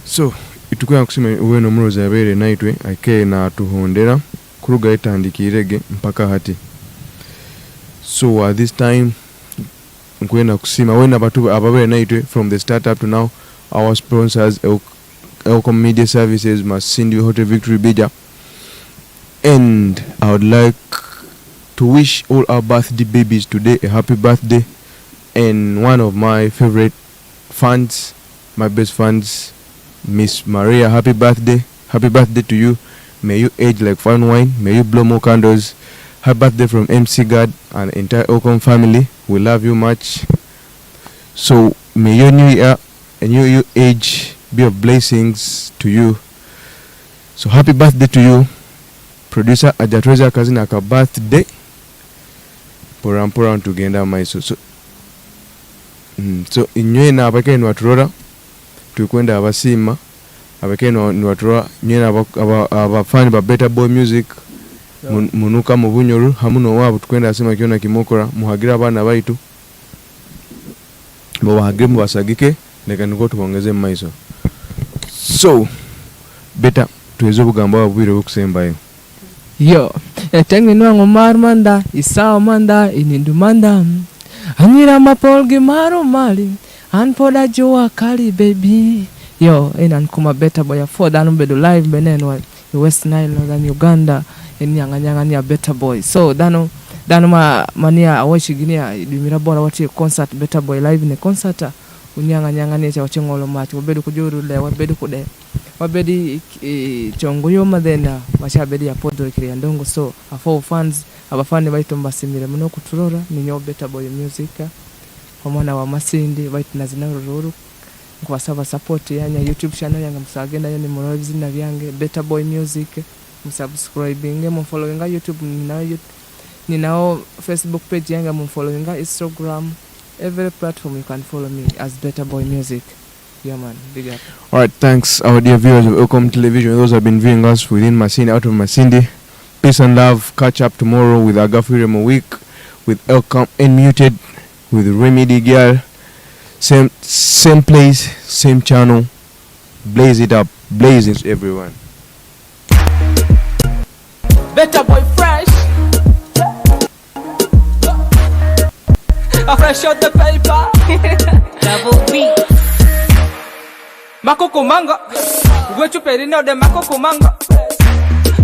So itukuya kusema uwe no muroza yabere naitwe ake na tuhondera kuruga itandikirege mpaka hati. So at this time nkwenda kusima wena batu ababere naitwe from the start up to now, our sponsors Elkem Media Services, Masindi Hotel Victory Bija. And I would like to wish all our birthday babies today a happy birthday. And one of my favorite fans, my best fans, Miss Maria, happy birthday. Happy birthday to you. May you age like fine wine. May you blow more candles. Happy birthday from MC God and the entire Elkem family. We love you much. So may your new year and your age be of blessings to you. So happy birthday to you. Producer ajatweza kazi na ka birthday porampora tugenda maiso. So inywe na abake ni waturora tukwenda abasima abake ni waturora nywe na abafani ba Better Boy Music munuka mu Bunyoro hamuno wabo tukwenda asima kiona kimokora muhagira abana baitu bo bahagire mu basagike leka niko tubongeze maiso. So beta tuwezo bugamba babwire okusembayo. Yo, etengi nwango marmanda, isao manda, inindu manda. Anyira mapolgi maro mali, anpoda joa kali baby. Yo, inankuma Better Boy for danu bedu live benenwa West Nile northern Uganda nyanga ni Better Boy. So danu mania awashiginia idumira bora wati concert Better Boy live ne concert unyanga ni cha wachengolo machi wabedu kujuru le wabedu kude wabedi chongo yoma then mashabedi ya podo kiri ndongo. So afo fans abafani baito mbasimire muno kuturora ninyo Better Boy Music omwana wa Masindi baito nazinaruru kwasaba support yanya YouTube channel yanga musagenda yoni murozi na byange Better Boy Music musubscribing mu following YouTube ninao Facebook page yanga mu following Instagram, every platform you can follow me as Better Boy Music. Yeah man, big up. Alright, thanks our dear viewers of Elkem Television, those who have been viewing us within Masindi, out of Masindi. Peace and love. Catch up tomorrow with Agafiremo Week. with Elkem Unmuted with Remedy Girl. Same place, same channel. Blaze it up, blaze it, everyone. Better boy fresh. I fresh out the paper. Double beat. Makoko manga. Wetu peri no de makoko manga.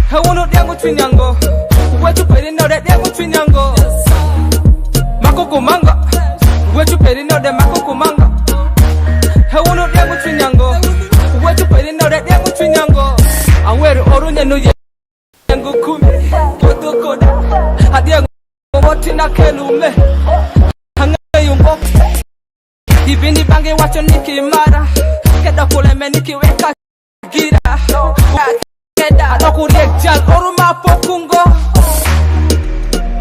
Hewuno dengu twinyango. Wetu peri no de dengu twinyango. Makoko manga. Wetu peri no de makoko manga. Hewuno dengu twinyango. Wetu peri no de dengu twinyango. Awere orunye no ye. Dengu kumi. Kodo koda. Adiyango motina kelume. Yumbo Ibini bange wacho niki mara Keda kule me niki weka gira Keda Adoku riek jal oruma pokungo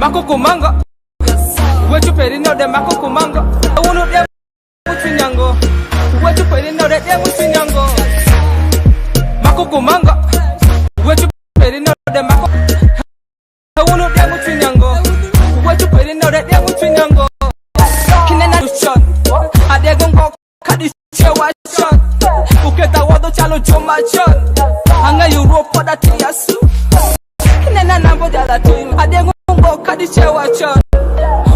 Makoko manga Wetu peri no de makoko manga Unu de mutinyango Wetu peri no de mutinyango Makoko manga Wetu peri no de makoko Unu de mutinyango Wetu peri no de mutinyango Adegongo kadi chewa shot Uketa wado chalo choma shot Anga Europe da tiyasu Kinena nambo jala tim Adegongo kadi chewa shot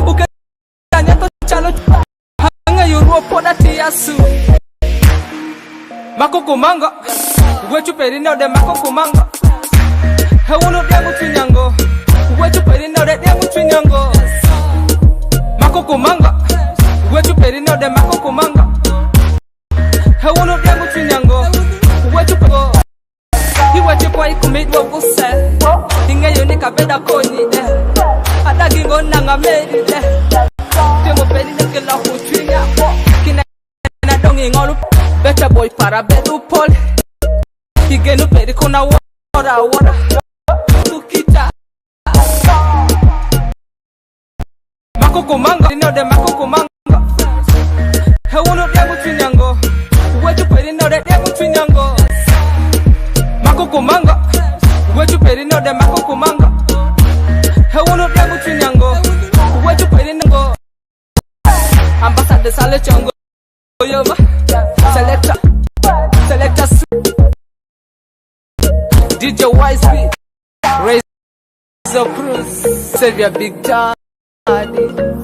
Uketa nyato chalo Anga Europe da tiyasu Makoko manga Wetu perino de makoko manga Hewuno dengu twinyango Wetu perino de dengu twinyango Makoko manga Wetu peri no de makoko manga. Hewuno dengu twinyango. Wetu pego. Iwetu kwa ikumid wo buse. Inge yoni kabeda koni de. Adagingo nanga meri de. Temo peri de kila kutwinya. Kina na dongi ngolu. Better boy para bedu pol. Higenu peri kuna wara. Tukita. Makoko manga. No de makoko manga. Hewuno dengu twinyango. Wetu peri no de dengu twinyango. Makoko manga. Wetu peri no de makoko manga. Hewuno dengu twinyango. Wetu peri no. Ambassador sale chongo. Yoba. Selector DJ YSP. Raise the Bruce. Save your big daddy.